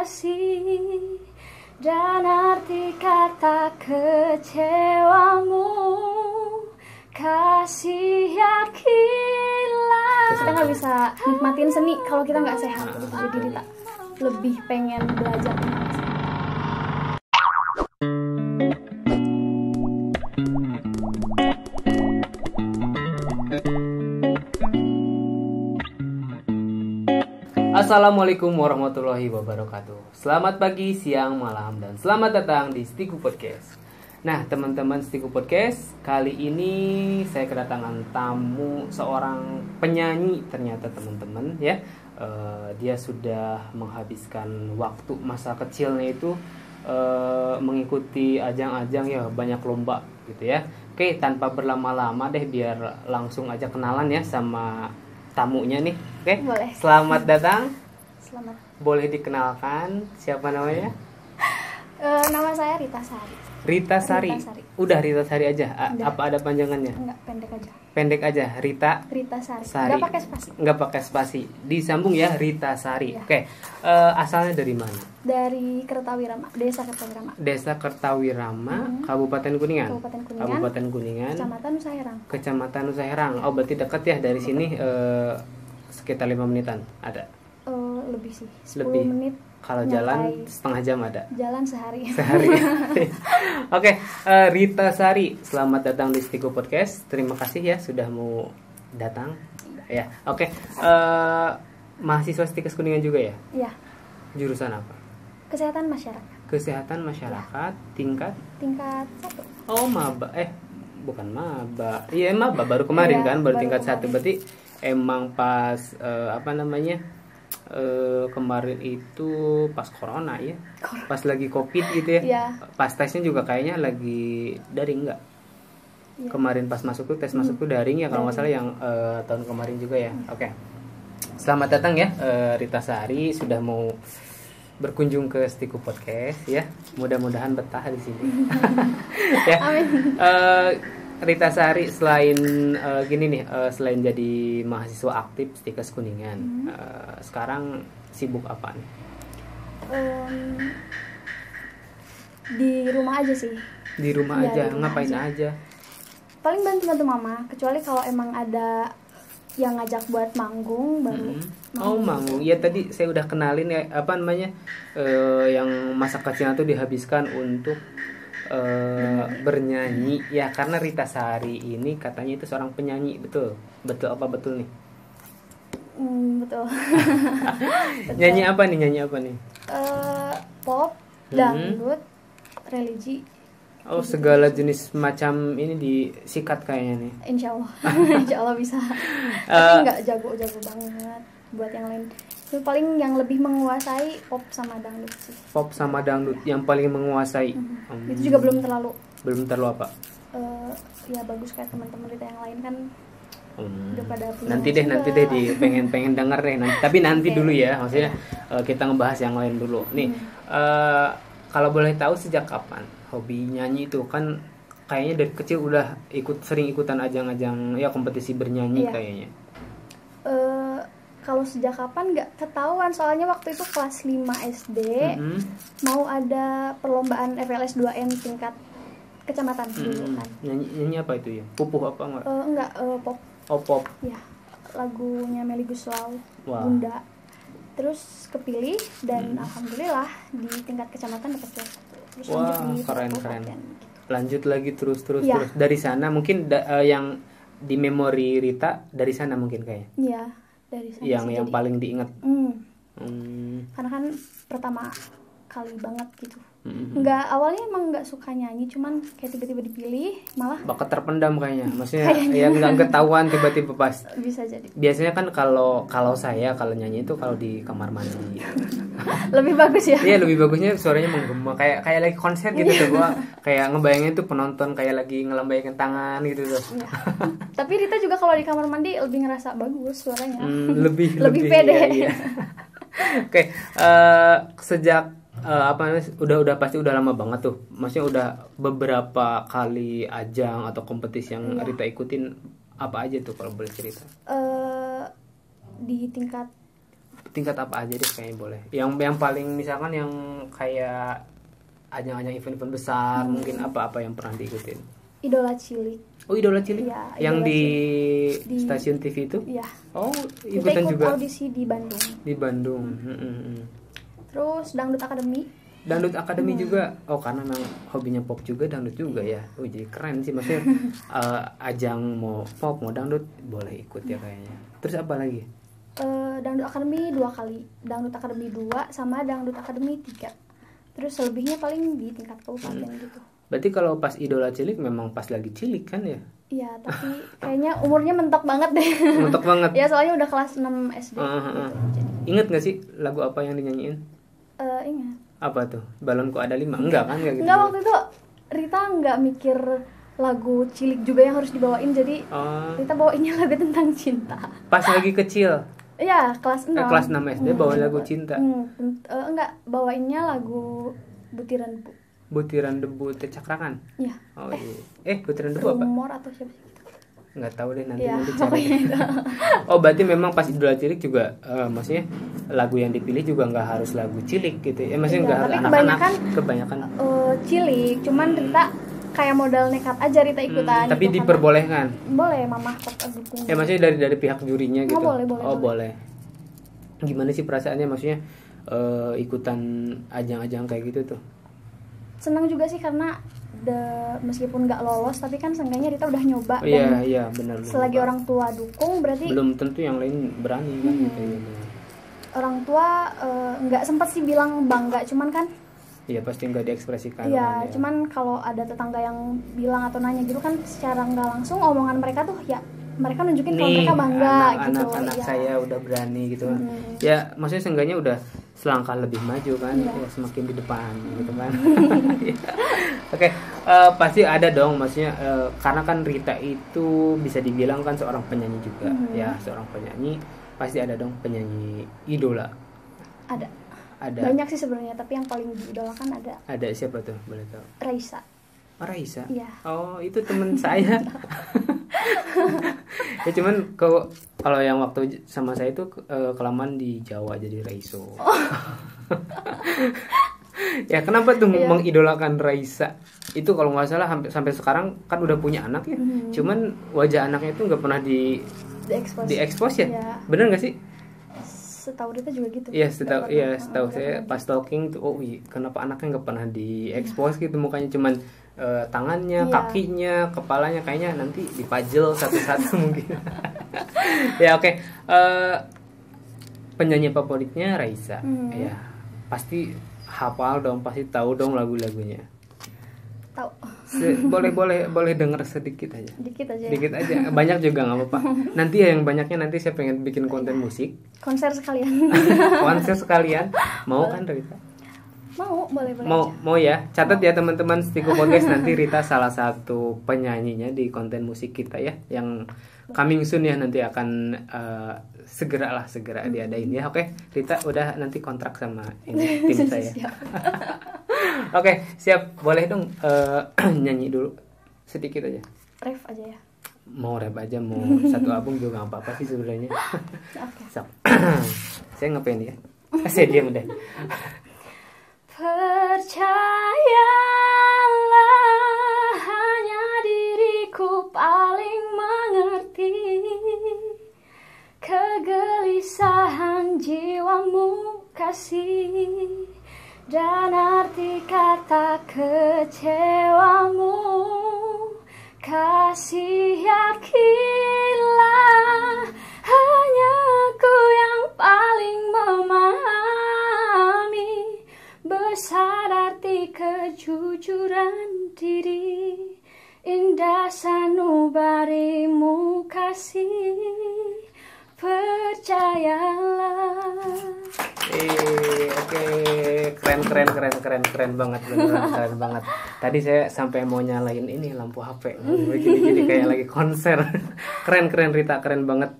kasih dan arti kata kecewamu. Kasih yakinlah. Kita nggak bisa nikmatin seni kalau kita nggak sehat. Jadi Rita lebih pengen belajar. Assalamualaikum warahmatullahi wabarakatuh. Selamat pagi, siang, malam, dan selamat datang di Stiku Podcast. Nah, teman-teman Stiku Podcast, kali ini saya kedatangan tamu seorang penyanyi ternyata teman-teman ya. Dia sudah menghabiskan waktu masa kecilnya itu mengikuti ajang-ajang ya, banyak lomba gitu ya. Oke, tanpa berlama-lama deh, biar langsung aja kenalan ya sama tamunya nih. Oke. Boleh. Selamat datang. Selamat. Boleh dikenalkan siapa namanya? Nama saya Rita Sari. Rita Sari. Rita Sari. Udah Rita Sari aja. Udah. Apa ada panjangannya? Enggak, pendek aja. Pendek aja. Rita Sari. Sari. Enggak pakai spasi. Enggak pakai spasi. Disambung ya, Rita Sari. Ya. Oke. Asalnya dari mana? Dari Kertawirama, Desa Kertawirama. Desa Kertawirama, Kabupaten Kuningan. Kabupaten Kuningan. Kabupaten Kuningan. Kecamatan Nusa Herang. Kecamatan Nusa Herang. Oh, berarti dekat ya dari sini, sekitar 5 menitan ada. Lebih sih, 10 Lebih. menit. Kalau nyampai. jalan setengah jam ada. Jalan sehari. Sehari. Oke, Rita Sari, selamat datang di Stiku Podcast. Terima kasih ya sudah mau datang. Ya, oke. Mahasiswa Stikes Kuningan juga ya? Iya. Jurusan apa? Kesehatan masyarakat. Kesehatan masyarakat, tingkat? Tingkat 1. Oh, maba. Bukan maba. Iya, maba baru kemarin Iya, kan, baru baru tingkat 1. kemarin. Berarti emang pas kemarin itu pas corona ya, pas lagi covid gitu ya. Iya. Pas tesnya juga kayaknya lagi daring nggak? Iya. Kemarin pas masuk tuh tes masuk tuh daring ya kalau nggak salah yang tahun kemarin juga ya. Oke. Selamat datang ya Rita Sari, sudah mau berkunjung ke Stiku Podcast ya. Mudah-mudahan betah di sini. Ya. Amin. Rita Sari selain gini nih, selain jadi mahasiswa aktif Stikes Kuningan, sekarang sibuk apa nih? Di rumah aja sih. Di rumah Iya, aja, di rumah ngapain aja? Paling bantu-bantu mama, kecuali kalau emang ada yang ngajak buat manggung baru. Oh, manggung. Ya tadi saya udah kenalin ya, apa namanya? Yang masa kecilnya tuh dihabiskan untuk bernyanyi ya, karena Rita Sari ini katanya itu seorang penyanyi. Betul apa betul nih? Betul. Nyanyi apa nih? Pop, dangdut, religi. Oh, segala jenis macam ini disikat kayaknya nih. Insya Allah. Insya Allah bisa. Tapi nggak jago-jago banget buat yang lain. Itu paling yang lebih menguasai pop sama dangdut sih. Pop sama dangdut yang paling menguasai. Itu juga belum terlalu apa? ya bagus kayak teman-teman kita yang lain kan. Udah pada punya Nanti deh di pengen denger deh nanti. Tapi nanti Okay. dulu ya, maksudnya kita ngebahas yang lain dulu. Nih, kalau boleh tahu sejak kapan hobi nyanyi itu? Kan kayaknya dari kecil udah sering ikutan ajang-ajang ya, kompetisi bernyanyi. Iya. Kayaknya. Kalau sejak kapan nggak ketahuan, soalnya waktu itu kelas 5 SD mau ada perlombaan FLS 2N tingkat kecamatan dulu kan. Nyanyi apa itu ya? Pupuh apa enggak? Enggak, pop. Oh, pop. Ya, lagunya Melly Guslau, Wah. Bunda. Terus kepilih dan alhamdulillah di tingkat kecamatan dapat juara 1. Terus Wah, lanjut di keren. kabupaten, gitu. Lanjut lagi terus. Ya. Dari sana mungkin yang di memori Rita dari sana mungkin kayaknya. Iya, dari sana Yang sih yang jadi. paling diingat. Karena kan pertama kali banget gitu. Awalnya emang nggak suka nyanyi, cuman kayak tiba-tiba dipilih malah Bakat terpendam kayaknya. Maksudnya ya nggak ketahuan tiba-tiba pas. bisa jadi. Biasanya kan kalau saya kalau nyanyi itu kalau di kamar mandi. Lebih bagus ya. Iya, lebih bagusnya suaranya menggema kayak lagi konser gitu tuh. Gua kayak ngebayangin tuh penonton kayak lagi ngelambaikan tangan gitu tuh. Iya. Tapi Rita juga kalau di kamar mandi lebih ngerasa bagus suaranya. Lebih pede. Iya. Oke, sejak udah pasti udah lama banget tuh. Maksudnya udah beberapa kali ajang atau kompetisi yang Rita ikutin, apa aja tuh kalau boleh cerita? Di tingkat tingkat apa aja deh kayaknya boleh. Yang paling misalkan yang kayak ajang-ajang event-event besar, mungkin apa-apa yang pernah diikutin. Idola Cilik. Oh, Idola Cilik? Ya, yang Idola di Cilik. stasiun TV itu? Iya. Oh, Kita ikutan ikut juga audisi di Bandung. di Bandung. Terus Dangdut Academy. Dangdut Academy juga. Oh, karena memang hobinya pop juga, dangdut juga ya. Oh, jadi keren sih maksudnya. Ajang mau pop, mau dangdut boleh ikut ya kayaknya. Terus apa lagi? Dangdut Academy 2 kali. Dangdut Academy 2 sama Dangdut Academy 3. Terus selebihnya paling di tingkat kabupaten gitu. Berarti kalau pas Idola Cilik memang pas lagi cilik kan ya? Iya, tapi kayaknya umurnya mentok banget deh. Mentok banget. Ya, soalnya udah kelas 6 SD gitu. Jadi, Ingat gak sih lagu apa yang dinyanyiin? ingat. Apa tuh? Balonku ada 5? Enggak kan? Enggak gitu. Enggak, waktu itu Rita nggak mikir lagu cilik juga yang harus dibawain, jadi Rita bawainnya lagu tentang cinta. Pas lagi kecil? Iya, kelas 6. Kelas 6 SD bawain lagu cinta? Enggak, bawainnya lagu Butiran Debu. Butiran Debu Tercakrakan? Iya. Oh iya. Butiran Debu apa? Rumor atau siapa sih gitu. Nggak tahu deh, nanti Ya, cari. Oh, berarti memang pas Idola Cilik juga maksudnya lagu yang dipilih juga nggak harus lagu cilik gitu ya, maksudnya nggak harus anak-anak, kebanyakan cilik, cuman Rita kayak modal nekat aja Rita ikutan tapi gitu, diperbolehkan? Boleh, mama tetap dukung. Ya maksudnya dari pihak jurinya gitu? Boleh. Gimana sih perasaannya maksudnya ikutan ajang-ajang kayak gitu tuh? Senang juga sih karena meskipun nggak lolos tapi kan seenggaknya Rita udah nyoba. Iya benar. Selagi orang tua dukung berarti belum tentu yang lain berani kan gitu ya. Orang tua nggak sempat sih bilang bangga, cuman kan iya pasti nggak diekspresikan. Iya, cuman kalau ada tetangga yang bilang atau nanya gitu kan secara nggak langsung omongan mereka tuh ya mereka nunjukin kalau mereka bangga gitu. Anak-anak saya udah berani gitu kan. Ya maksudnya seenggaknya udah selangkah lebih maju kan, ya semakin di depan gitu kan. Oke, pasti ada dong maksudnya karena kan Rita itu bisa dibilang kan seorang penyanyi juga. Ya, seorang penyanyi pasti ada dong penyanyi idola. Ada. Banyak sih sebenarnya, tapi yang paling diidolakan ada. Ada siapa tuh? Boleh tahu? Raisa. Oh, Raisa? Iya. Oh, itu teman saya. Ya cuman kalau yang waktu sama saya itu kelamaan di Jawa jadi Raiso. Ya kenapa tuh mengidolakan Raisa? Itu kalau nggak salah sampai sekarang kan udah punya anak ya. Cuman wajah anaknya itu nggak pernah diekspos ya. Bener nggak sih? Setahu Rita juga gitu. Iya, setahu saya pas talking tuh, kenapa anaknya nggak pernah diekspos gitu mukanya, cuman tangannya, kakinya, kepalanya kayaknya nanti dipajel satu-satu mungkin. Ya oke. Penyanyi favoritnya Raisa. Ya, pasti hafal dong, pasti tahu dong lagu-lagunya. Tahu. Boleh denger sedikit aja. Dikit aja. Banyak juga nggak apa-apa. Nanti ya yang banyaknya nanti saya pengen bikin konten musik. Konser sekalian. Konser sekalian. Mau kan Rita? Boleh mau ya. Catat ya teman-teman Stiku Podcast, nanti Rita salah satu penyanyinya di konten musik kita ya, yang coming soon ya, nanti akan segera diadain ya. Oke, Rita udah nanti kontrak sama ini tim saya. Oke, siap. Boleh dong nyanyi dulu sedikit aja. Rap aja ya. Mau rap aja, mau satu album juga nggak apa-apa sih sebenarnya. Oke. Saya ngapain ya? Saya diam deh. Percayalah, hanya diriku paling mengerti kegelisahan jiwamu kasih, dan arti kata kecewamu. Kasih, yakinlah, hanya aku yang paling memahami besar arti kejujuran diri, indah sanubarimu kasih, percayalah. Oke, keren banget, beneran keren banget. Tadi saya sampai mau nyalain ini lampu HP, jadi kayak lagi konser. Keren Rita, keren banget.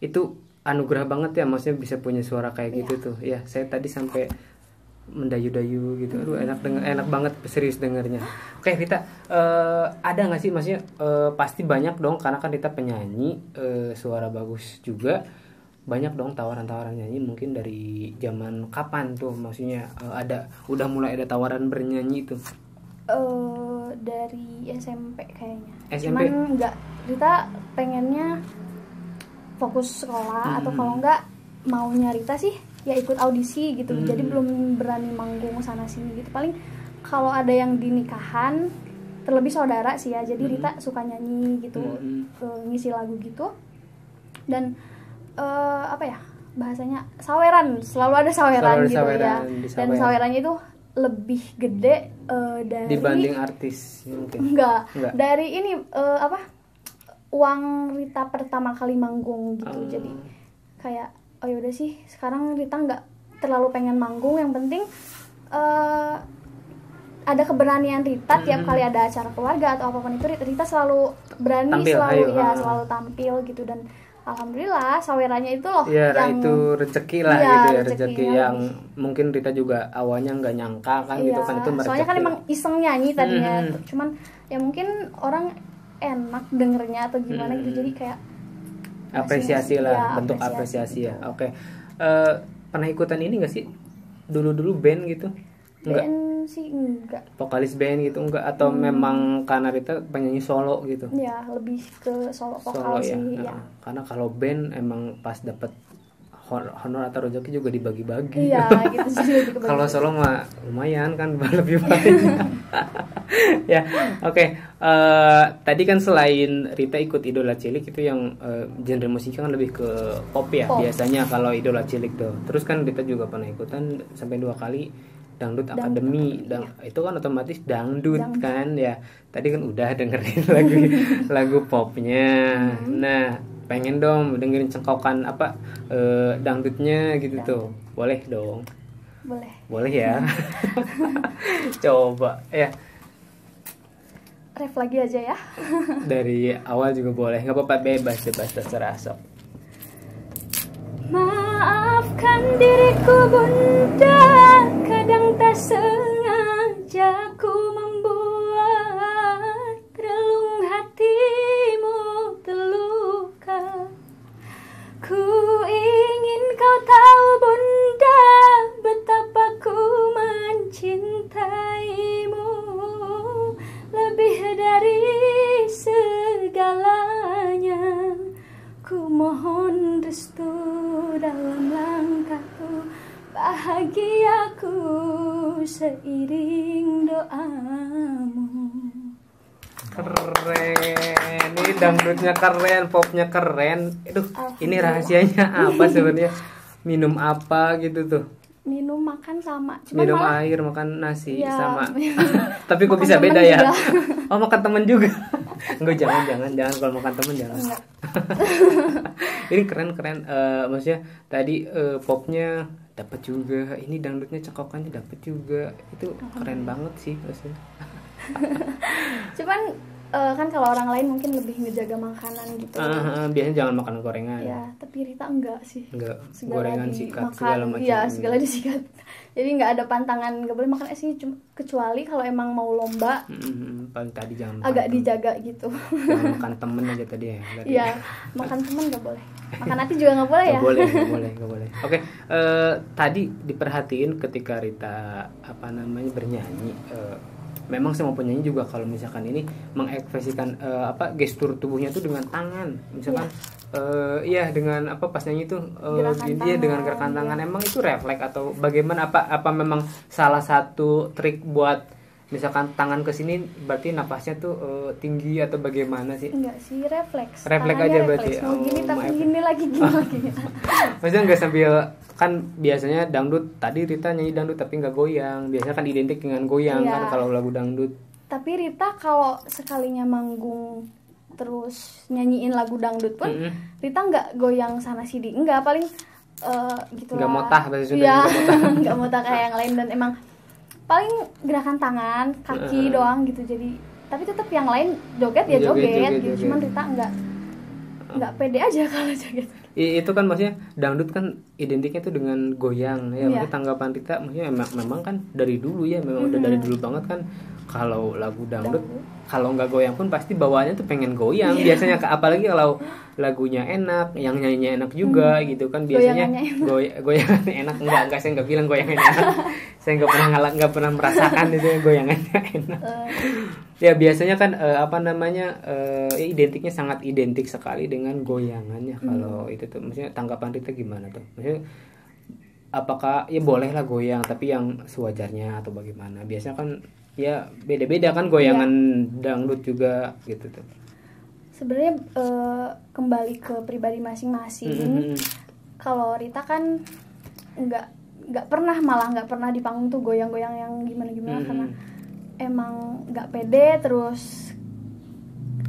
Itu anugerah banget ya, maksudnya bisa punya suara kayak gitu tuh. Ya, saya tadi sampai mendayu-dayu gitu. Aduh, enak banget serius dengernya. Oke, Rita, ada nggak sih maksudnya pasti banyak dong karena kan Rita penyanyi, suara bagus juga. banyak dong tawaran-tawaran nyanyi, mungkin dari zaman kapan tuh maksudnya udah mulai ada tawaran bernyanyi itu? Dari SMP kayaknya. SMP? Cuman enggak, Rita pengennya fokus sekolah atau kalau enggak maunya Rita sih ya ikut audisi gitu. Jadi belum berani manggung sana sini gitu. Paling kalau ada yang di nikahan, terlebih saudara sih ya. Jadi Rita suka nyanyi gitu, ngisi lagu gitu. Dan apa ya bahasanya, saweran, selalu ada saweran gitu ya. Dan sawerannya itu lebih gede dari dibanding artis mungkin. Enggak. Dari ini uang Rita pertama kali manggung gitu. Jadi kayak oh yaudah sih, sekarang Rita nggak terlalu pengen manggung, yang penting ada keberanian Rita tiap kali ada acara keluarga atau apapun itu, Rita selalu berani tampil, selalu tampil gitu. Dan alhamdulillah sawerannya itu loh ya, yang itu rezeki lah gitu ya, rezeki yang mungkin Rita juga awalnya nggak nyangka kan gitu kan, itu soalnya kan emang iseng nyanyi tadinya, cuman ya mungkin orang enak dengernya atau gimana gitu, jadi kayak apresiasi lah, bentuk apresiasi ya. Oke. Pernah ikutan ini nggak sih dulu band gitu? Enggak. Band sih enggak. Vokalis band gitu enggak, atau memang karena Rita penyanyi solo gitu? Ya lebih ke solo vokal sih ya. Karena kalau band emang pas dapet honor atau rezeki juga dibagi-bagi. Iya gitu sih. Kalau solo mah lumayan kan, lebih banyak. Ya, oke. Tadi kan selain Rita ikut Idola Cilik itu yang genre musiknya kan lebih ke pop ya biasanya kalau Idola Cilik tuh. Terus kan Rita juga pernah ikutan sampai 2 kali Dangdut Academy, itu kan otomatis dangdut kan ya. Tadi kan udah dengerin lagu popnya. Nah, pengen dong dengerin cengkokan dangdutnya gitu tuh. Boleh dong. Boleh ya. Coba ya. Ref lagi aja ya. Dari awal juga boleh, nggak apa-apa, bebas terserah sok. Maafkan diriku bunda, kadang tak sengaja ku membuat relung hatimu terluka. Ku ingin kau tahu bunda, betapa ku mencintaimu lebih dari segalanya. Ku mohon restu dalam langkahku, bahagiaku seiring doamu. Keren, ini dangdutnya keren, popnya keren. Aduh, ini rahasianya apa sebenarnya? Minum apa gitu tuh? Minum makan sama. Minum air, makan nasi ya, sama. Tapi kok bisa beda ya? Oh, makan temen juga. Enggak, jangan kalau makan temen jangan. Ini keren. Maksudnya tadi popnya dapat juga, ini dangdutnya cekokannya dapat juga. Itu keren banget sih maksudnya. Cuman kan kalau orang lain mungkin lebih ngejaga makanan gitu. Biasanya jangan makan gorengan. Ya, tapi Rita enggak sih. Enggak. Gorengan, sikat, segala macam. Iya, segala disikat. Jadi enggak ada pantangan, enggak boleh makan sih, kecuali kalau emang mau lomba. Paling tadi jangan makan agak dijaga gitu. Jangan makan temen aja tadi ya. Iya, makan temen enggak boleh. Makan hati juga enggak boleh ya. Enggak boleh. Oke, tadi diperhatiin ketika Rita bernyanyi, memang semua penyanyi juga kalau misalkan ini mengekspresikan gestur tubuhnya tuh dengan tangan, misalkan dengan pas nyanyi tuh dengan gerakan tangan. Emang itu refleks atau bagaimana, apa memang salah satu trik buat misalkan tangan ke sini berarti napasnya tuh tinggi atau bagaimana sih? Enggak sih, refleks aja berarti. Mau gini tapi gini lagi. Maksudnya nggak sambil, kan biasanya dangdut tadi Rita nyanyi dangdut tapi nggak goyang, biasanya kan identik dengan goyang kan kalau lagu dangdut. Tapi Rita kalau sekalinya manggung terus nyanyiin lagu dangdut pun Rita nggak goyang sana sini, nggak, paling gitu lah. Nggak motah bahasa Sunda. Nggak motah kayak yang lain, dan emang paling gerakan tangan, kaki doang gitu. Jadi tapi tetap yang lain joget gitu. Cuman Rita nggak pede aja kalau joget. Itu kan maksudnya dangdut kan identiknya tuh dengan goyang ya. Maksudnya tanggapan Rita maksudnya memang kan dari dulu ya, memang udah dari dulu banget kan kalau lagu dangdut kalau nggak goyang pun pasti bawaannya tuh pengen goyang biasanya, apalagi kalau lagunya enak, yang nyanyinya enak juga gitu kan, biasanya goyangannya enak. Enggak saya nggak bilang goyangannya enak. Saya nggak pernah merasakan itu goyangannya enak. Ya biasanya kan identiknya sangat identik sekali dengan goyangannya. Kalau itu tuh maksudnya tanggapan Rita gimana tuh, maksudnya apakah ya boleh lah goyang tapi yang sewajarnya atau bagaimana? Biasanya kan ya beda-beda kan goyangan dangdut juga gitu tuh. Sebenarnya kembali ke pribadi masing-masing. Kalau Rita kan nggak pernah di panggung tuh goyang-goyang yang gimana-gimana karena emang nggak pede, terus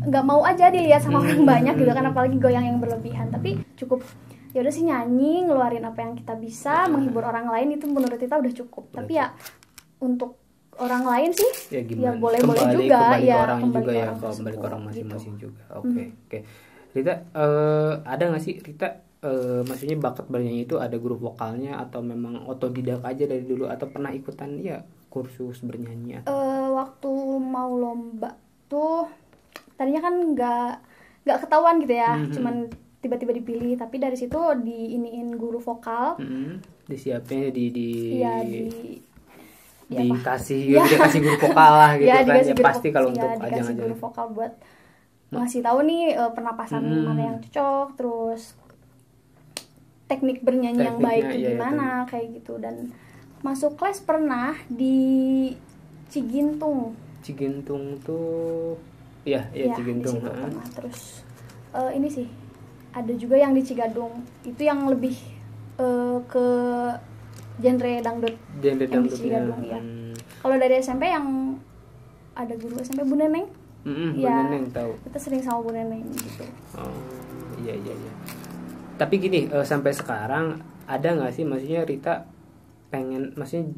nggak mau aja dilihat sama orang banyak gitu kan, apalagi goyang yang berlebihan. Tapi cukup ya udah sih nyanyi, ngeluarin apa yang kita bisa, menghibur orang lain, itu menurut kita udah cukup. Tapi ya untuk orang lain sih ya boleh-boleh juga ya, kembali ke orang masing-masing gitu. Juga. Oke. Rita ada nggak sih Rita maksudnya bakat bernyanyi itu ada grup vokalnya atau memang otodidak aja dari dulu, atau pernah ikutan ya kursus bernyanyi atau? Waktu mau lomba tuh tadinya kan nggak ketahuan gitu ya, cuman tiba-tiba dipilih, tapi dari situ diiniin guru vokal, disiapin dikasih guru vokal lah gitu kan ya, pasti kalau untuk dikasih guru vokal buat ngasih tahu nih pernapasan mana yang cocok, terus teknik bernyanyi yang baik gimana kayak gitu. Dan masuk kelas pernah di Cigintung tuh Cigintung pernah. Terus ini sih ada juga yang di Cigadung, itu yang lebih ke genre dangdut yang di Cigadung ya. Kalau dari SMP yang ada guru SMP Bu Neneng, Bu Neneng tahu. Kita sering sama Bu Neneng gitu. Oh iya. Tapi gini, sampai sekarang ada nggak sih maksudnya Rita pengen, maksudnya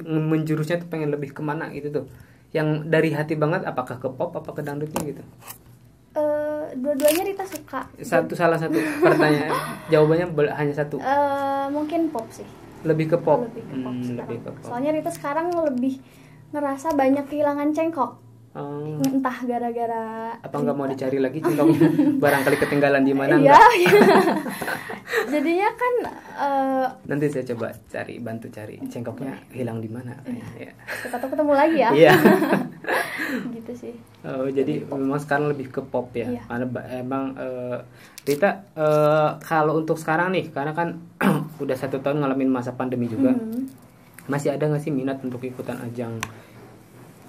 menjurusnya tuh pengen lebih kemana gitu tuh, yang dari hati banget, apakah ke pop apa ke dangdutnya gitu? Dua-duanya Rita suka. Salah satu pertanyaan jawabannya hanya satu. Mungkin pop sih. Lebih ke pop. Lebih ke pop. Soalnya Rita sekarang lebih ngerasa banyak kehilangan cengkok. Entah gara-gara apa nggak mau dicari lagi cengkoknya, barangkali ketinggalan di mana? Iya. Jadinya kan nanti saya coba bantu cari cengkoknya hilang di mana. Ya. Siapa tahu ketemu lagi ya. Iya. Gitu sih. Jadi memang sekarang lebih ke pop ya. Iya. Karena emang Rita kalau untuk sekarang nih, karena kan udah 1 tahun ngalamin masa pandemi juga, masih ada nggak sih minat untuk ikutan ajang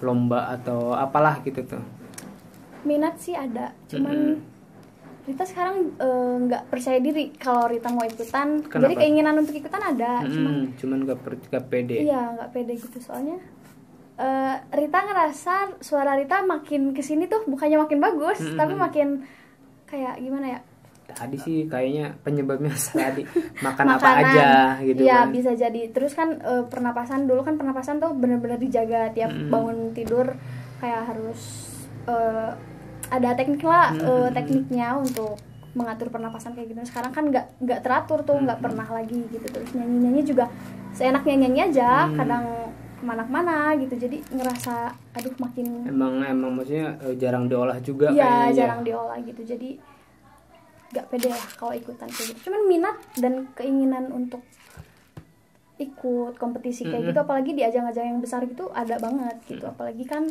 lomba atau apalah gitu tuh? Minat sih ada, cuman Rita sekarang nggak percaya diri kalau Rita mau ikutan. Kenapa? Jadi keinginan untuk ikutan ada, cuman nggak pede. Iya, nggak pede gitu, soalnya Rita ngerasa suara Rita makin kesini tuh bukannya makin bagus, tapi makin kayak gimana ya? Tadi sih kayaknya penyebabnya tadi makan apa aja gitu ya, kan. Bisa jadi. Terus kan pernapasan tuh benar-benar dijaga tiap bangun tidur, kayak harus ada tekniknya untuk mengatur pernapasan kayak gitu. Sekarang kan nggak teratur tuh, nggak pernah lagi gitu. Terus nyanyi juga seenaknya nyanyi aja, kadang kemana-mana gitu. Jadi ngerasa aduh makin emang maksudnya jarang diolah juga kayaknya. Iya, jarang diolah gitu. Jadi gak pede lah kalau ikutan kayak gitu. Cuman minat dan keinginan untuk ikut kompetisi kayak gitu, apalagi di ajang-ajang yang besar gitu ada banget gitu. Apalagi kan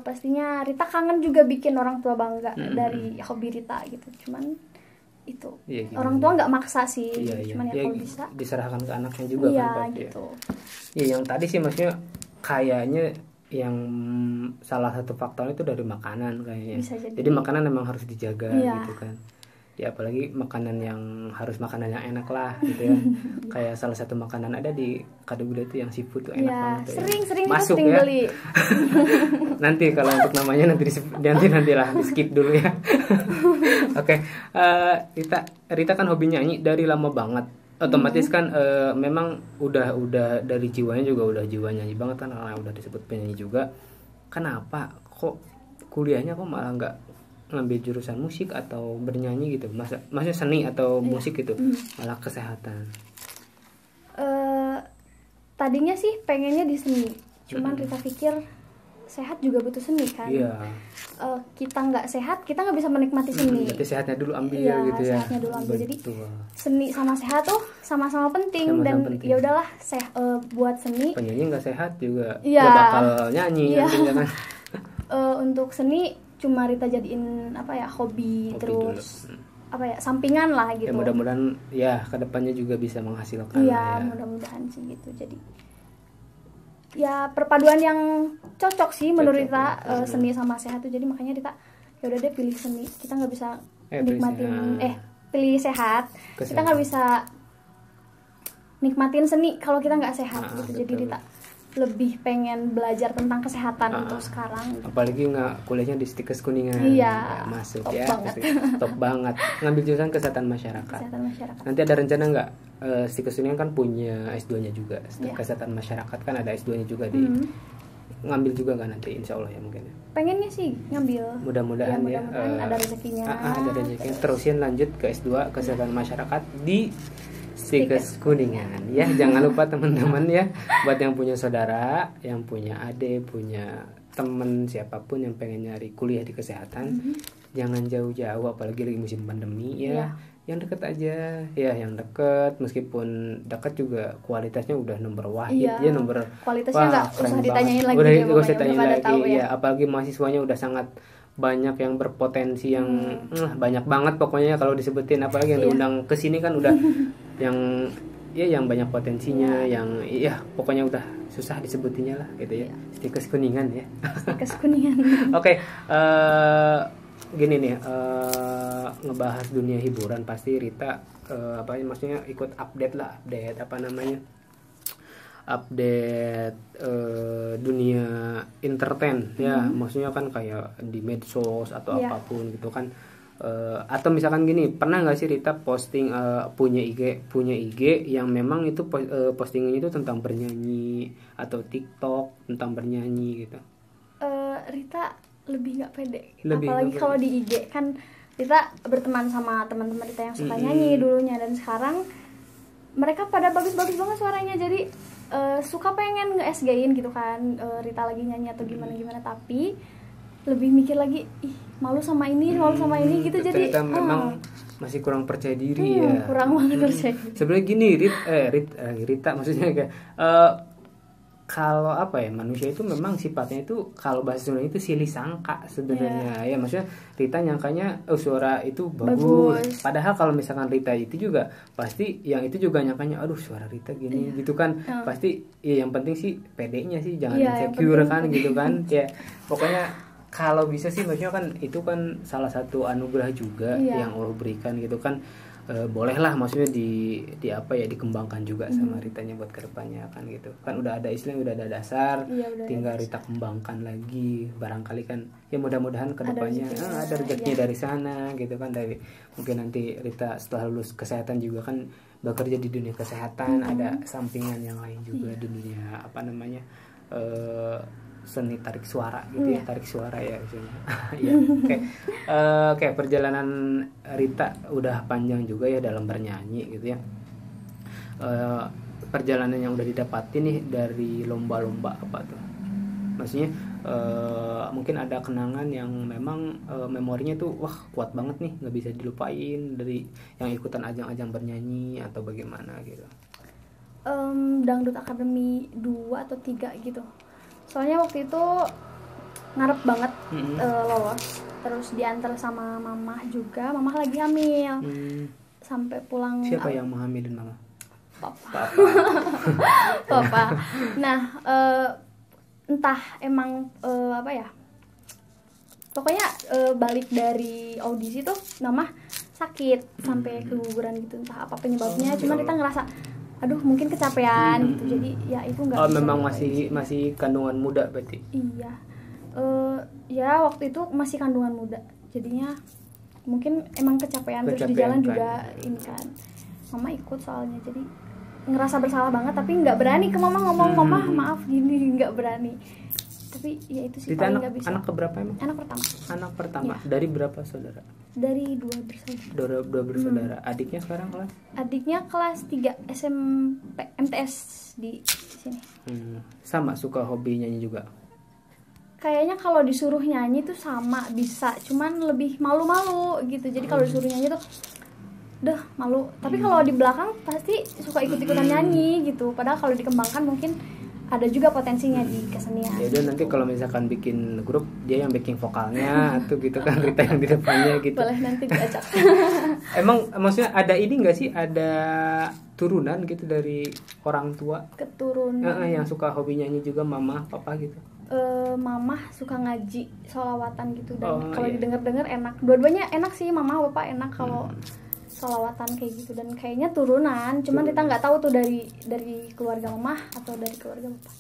pastinya Rita kangen juga bikin orang tua bangga dari hobi Rita gitu. Cuman itu orang tua nggak maksa sih, cuman ya kalau bisa diserahkan ke anaknya juga kan gitu. Yang tadi sih maksudnya kayaknya yang salah satu faktornya itu dari makanan kayaknya. Jadi makanan memang harus dijaga gitu kan. Ya apalagi makanan yang enak lah gitu ya. Kayak salah satu makanan ada di Kadugula itu yang seafood tuh enak banget. Sering masuk ya. Beli. Nanti kalau untuk namanya nanti lah di skip dulu ya. Oke. Rita kan hobi nyanyi dari lama banget. Otomatis kan memang udah dari jiwanya juga udah jiwa nyanyi banget kan, karena udah disebut penyanyi juga. Kenapa kok kuliahnya kok malah nggak ngambil jurusan musik atau bernyanyi gitu, maksudnya seni atau musik gitu, malah kesehatan? Tadinya sih pengennya di seni, Cuman Rita pikir sehat juga butuh seni kan. Iya. Kita nggak sehat, kita nggak bisa menikmati seni. Jadi sehatnya dulu ambil Iya, gitu ya. sehatnya dulu ambil. Jadi Betul. seni sama sehat tuh sama-sama penting. Sama-sama Dan penting. ya udahlah, buat seni. Penyanyi nggak sehat juga Iya. nggak bakal nyanyi Iya. nantinya kan. Untuk seni cuma Rita jadiin hobi terus dulu. Sampingan lah gitu. Ya mudah-mudahan ya kedepannya juga bisa menghasilkan. Iya, ya. mudah-mudahan sih gitu. Jadi ya perpaduan yang cocok sih menurut Cocok, Rita, ya. seni sama sehat tuh. Jadi makanya Rita ya udah deh pilih seni. Kita nggak bisa Pilih nikmatin sehat. pilih sehat. Kita nggak bisa nikmatin seni kalau kita nggak sehat gitu. Jadi betul. Rita lebih pengen belajar tentang kesehatan untuk sekarang. Apalagi nggak kuliahnya di Stikes Kuningan. Iya, Masuk top ya. banget. Top banget. Ngambil jurusan kesehatan masyarakat. Kesehatan masyarakat. Nanti ada rencana nggak? Stikes Kuningan kan punya S2-nya juga. Iya. Kesehatan masyarakat kan ada S2-nya juga di. Ngambil juga kan nanti insya Allah ya mungkin. Pengennya sih ngambil. Mudah-mudahan ya. Mudah-mudahan ada rezekinya. Ada rezekinya. Terusin lanjut ke S2 kesehatan masyarakat di Stikes Kuningan ya. Jangan lupa teman-teman ya, buat yang punya saudara, yang punya adik, punya temen siapapun yang pengen nyari kuliah di kesehatan, jangan jauh-jauh apalagi lagi musim pandemi ya. Yang deket aja ya, yang deket, meskipun deket juga kualitasnya udah nomor wahid ya, nomor kualitasnya nggak usah ditanyain lagi udah ya, nggak usah ditanyain lagi tahu ya. apalagi mahasiswanya udah sangat banyak yang berpotensi yang banyak banget pokoknya kalau disebutin, apalagi yang diundang ke sini kan udah yang banyak potensinya, yang pokoknya udah susah disebutinnya lah gitu ya. Stikes Kuningan ya. Stikes Kuningan. Oke, gini nih, ngebahas dunia hiburan pasti Rita maksudnya ikut update dunia entertain ya, maksudnya kan kayak di medsos atau apapun gitu kan, atau misalkan gini, pernah nggak sih Rita posting punya IG yang memang itu postingannya itu tentang bernyanyi atau TikTok tentang bernyanyi gitu? Rita lebih nggak pede, Lebih apalagi nggak kalau di IG kan Rita berteman sama teman-teman Rita yang suka nyanyi dulunya, dan sekarang mereka pada bagus-bagus banget suaranya, jadi suka pengen nge-SG-in gitu kan, Rita lagi nyanyi atau gimana-gimana, tapi lebih mikir lagi, malu sama ini gitu. Jadi memang masih kurang percaya diri ya. Kurang banget percaya diri. Sebenarnya gini, Rita maksudnya kayak kalau manusia itu memang sifatnya itu kalau bahasa Sunda itu silih sangka sebenarnya ya, maksudnya Rita nyangkanya suara itu bagus. Padahal kalau misalkan Rita itu juga pasti yang itu juga nyangkanya aduh suara Rita gini gitu kan. Pasti ya yang penting sih pedenya sih, jangan insecure kan gitu kan ya. Pokoknya kalau bisa sih maksudnya kan itu kan salah satu anugerah juga yang Allah berikan gitu kan. Bolehlah maksudnya dikembangkan juga sama Ritanya buat kedepannya kan gitu kan, udah ada istilah, udah ada dasar, tinggal Rita kembangkan lagi, barangkali kan ya mudah-mudahan kedepannya ada rezekinya dari sana gitu kan, dari mungkin nanti Rita setelah lulus kesehatan juga kan bekerja di dunia kesehatan, ada sampingan yang lain juga di dunia seni tarik suara gitu ya, tarik suara ya misalnya. Ya, oke, perjalanan Rita udah panjang juga ya dalam bernyanyi gitu ya. Perjalanan yang udah didapatin nih dari lomba-lomba apa tuh? Maksudnya mungkin ada kenangan yang memang memorinya tuh kuat banget nih, nggak bisa dilupain dari yang ikutan ajang-ajang bernyanyi atau bagaimana gitu. Dangdut Academy 2 atau 3 gitu. Soalnya waktu itu ngarep banget lolos, terus diantar sama mama juga, mama lagi hamil. Sampai pulang. Siapa yang menghamilin mama? Papa. Papa. Nah, entah emang pokoknya balik dari audisi tuh mama sakit sampai keguguran gitu, entah apa penyebabnya, cuma kita ngerasa aduh mungkin kecapean gitu, jadi ya itu nggak memang masih kandungan muda berarti. Iya, ya waktu itu masih kandungan muda, jadinya mungkin emang kecapean terus di jalan juga ini kan, mama ikut soalnya, jadi ngerasa bersalah banget tapi nggak berani ke mama ngomong, mama maaf gini, nggak berani. Tapi ya itu sih Rita paling anak, nggak bisa. anak keberapa emang? Anak pertama. Anak pertama. Iya. Dari berapa saudara? Dari 2 bersaudara. Dua bersaudara. Adiknya sekarang kelas? Adiknya kelas 3 SMP MTS di sini. Sama suka hobi nyanyi juga. Kayaknya kalau disuruh nyanyi tuh sama bisa, cuman lebih malu-malu gitu. Jadi kalau disuruh nyanyi tuh malu. Tapi kalau di belakang pasti suka ikut-ikutan nyanyi gitu. Padahal kalau dikembangkan mungkin ada juga potensinya di kesenian. Ya udah nanti kalau misalkan bikin grup dia yang backing vokalnya atau gitu kan, Rita yang di depannya gitu. Boleh nanti diajak. Emang maksudnya ada ini nggak sih, ada turunan gitu dari orang tua? Keturunan. Yang suka hobi nyanyi juga, mama, papa gitu. Mama suka ngaji sholawatan gitu, dan kalau iya. didengar-dengar enak. Dua-duanya enak sih, mama bapak enak kalau sholawatan kayak gitu, dan kayaknya turunan. Cuman kita nggak tahu tuh dari keluarga mama atau dari keluarga bapak.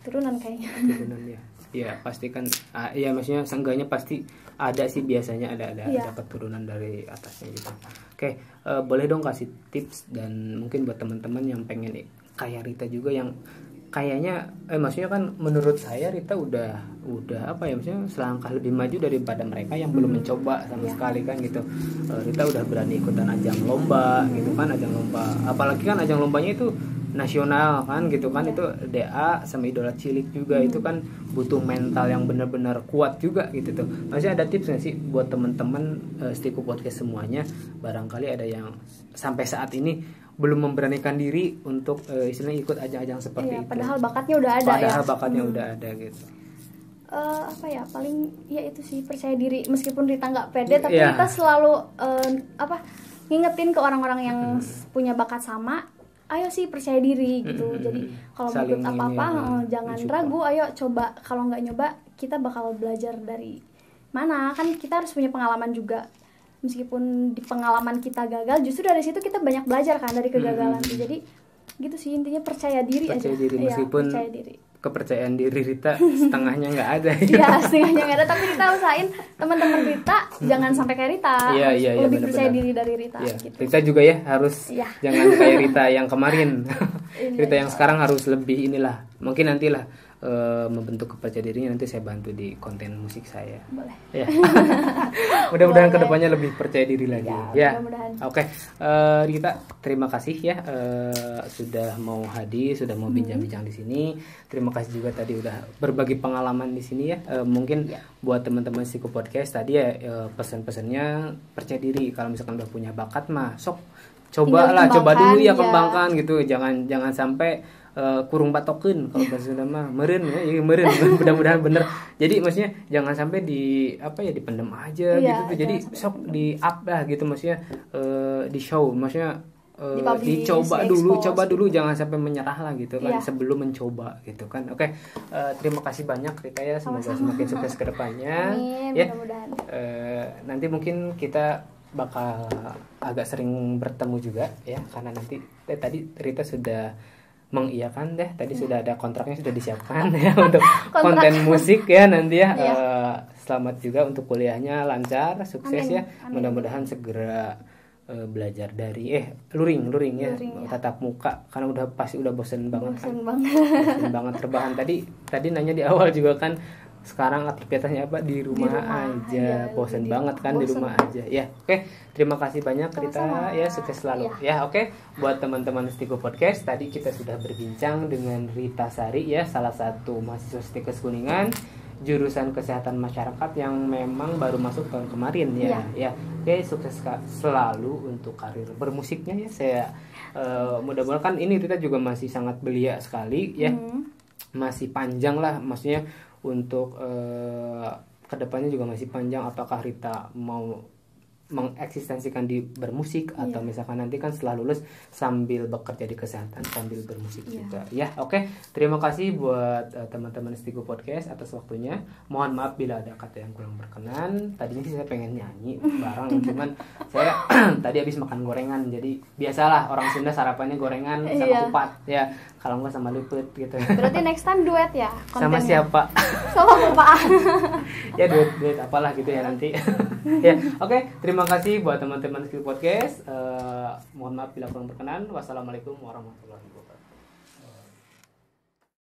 Turunan kayaknya. Turunan ya. Ya pasti kan. Ya maksudnya seenggaknya pasti ada sih, biasanya ada keturunan dari atasnya gitu. Oke, boleh dong kasih tips dan mungkin buat teman-teman yang pengen kayak Rita juga, yang kayaknya maksudnya kan menurut saya Rita udah apa ya, maksudnya selangkah lebih maju daripada mereka yang belum mencoba sama sekali kan gitu. Rita udah berani ikutan ajang lomba gitu kan, ajang lomba, apalagi kan ajang lombanya itu nasional kan gitu kan, itu DA sama Idola Cilik juga, itu kan butuh mental yang benar-benar kuat juga gitu tuh. Maksudnya ada tips nggak sih buat teman-teman Stiku Podcast semuanya, barangkali ada yang sampai saat ini belum memberanikan diri untuk istilahnya ikut ajang-ajang seperti itu. Padahal bakatnya udah ada. Padahal bakatnya udah ada gitu. Apa ya, paling ya itu sih, percaya diri. Meskipun Rita nggak pede, tapi kita selalu ngingetin ke orang-orang yang punya bakat sama, ayo sih percaya diri gitu. Jadi kalau mau ikut apa-apa jangan ragu, ayo coba. Kalau nggak nyoba, kita bakal belajar dari mana, kan kita harus punya pengalaman juga. Meskipun di pengalaman kita gagal, justru dari situ kita banyak belajar kan dari kegagalan. Jadi gitu sih intinya, percaya diri aja. Meskipun percaya diri. Kepercayaan diri Rita setengahnya nggak ada. Iya, setengahnya nggak ada, tapi Rita usahain teman-teman Rita jangan sampai kayak Rita. Iya, lebih bener-bener percaya diri dari Rita. Iya. Gitu. Rita juga ya harus jangan kayak Rita yang kemarin. Rita yang sekarang harus lebih inilah. Mungkin nantilah membentuk kepercayaan dirinya, nanti saya bantu di konten musik saya. Boleh. Ya. Mudah-mudahan kedepannya lebih percaya diri lagi. Ya. Oke. Rita, terima kasih ya sudah mau hadir, sudah mau bincang-bincang di sini. Terima kasih juga tadi udah berbagi pengalaman di sini ya. Mungkin buat teman-teman Stiku Podcast tadi ya, pesan-pesannya percaya diri. Kalau misalkan udah punya bakat mah sok coba dulu ya, kembangkan gitu. Jangan sampai kurung batokeun kalau bahasa Sunda mah meureun ya, meureun. Mudah-mudahan bener. Jadi maksudnya jangan sampai dipendem aja gitu tuh. Jadi sok di up lah gitu, maksudnya di show, maksudnya coba dulu, jangan sampai menyerah lah gitu kan, sebelum mencoba gitu kan. Oke, terima kasih banyak Rita ya, semoga semakin sukses ke depannya. Amin, ya. mudah-mudahan. Nanti mungkin kita bakal agak sering bertemu juga ya, karena nanti tadi Rita sudah mengiyakan deh, tadi sudah ada kontraknya, sudah disiapkan ya untuk konten musik ya nanti ya. Selamat juga untuk kuliahnya lancar, sukses. Amin. Ya. Mudah-mudahan segera belajar dari luring ya, tatap muka, karena udah pasti udah bosen banget. Bosen banget rebahan. Tadi nanya di awal juga kan, sekarang aktivitasnya apa, di rumah aja, bosen banget kan, di rumah aja ya. Oke, terima kasih banyak Rita ya, sukses selalu ya. Oke, buat teman-teman Stiku Podcast, tadi kita sudah berbincang dengan Rita Sari ya, salah satu mahasiswa Stikes Kuningan jurusan kesehatan masyarakat yang memang baru masuk tahun kemarin ya. Oke, sukses selalu untuk karir bermusiknya ya. Saya mudah-mudahan kan ini Rita juga masih sangat belia sekali ya. Masih panjang lah, maksudnya untuk kedepannya juga masih panjang. Apakah Rita mau mengeksistensikan di bermusik atau misalkan nanti kan setelah lulus sambil bekerja di kesehatan sambil bermusik juga ya. Oke, terima kasih buat teman-teman Stiku Podcast atas waktunya. Mohon maaf bila ada kata yang kurang berkenan. Tadinya sih saya pengen nyanyi bareng, cuman saya tadi habis makan gorengan, jadi biasalah orang Sunda sarapannya gorengan sama kupat ya, kalau enggak sama liput gitu. Berarti next time duet ya kontennya? Sama siapa? Sama Bapak. Ya duet apalah gitu ya nanti. Ya, oke, terima kasih buat teman-teman Stiku Podcast. Mohon maaf bila kurang berkenan. Wassalamualaikum warahmatullahi wabarakatuh.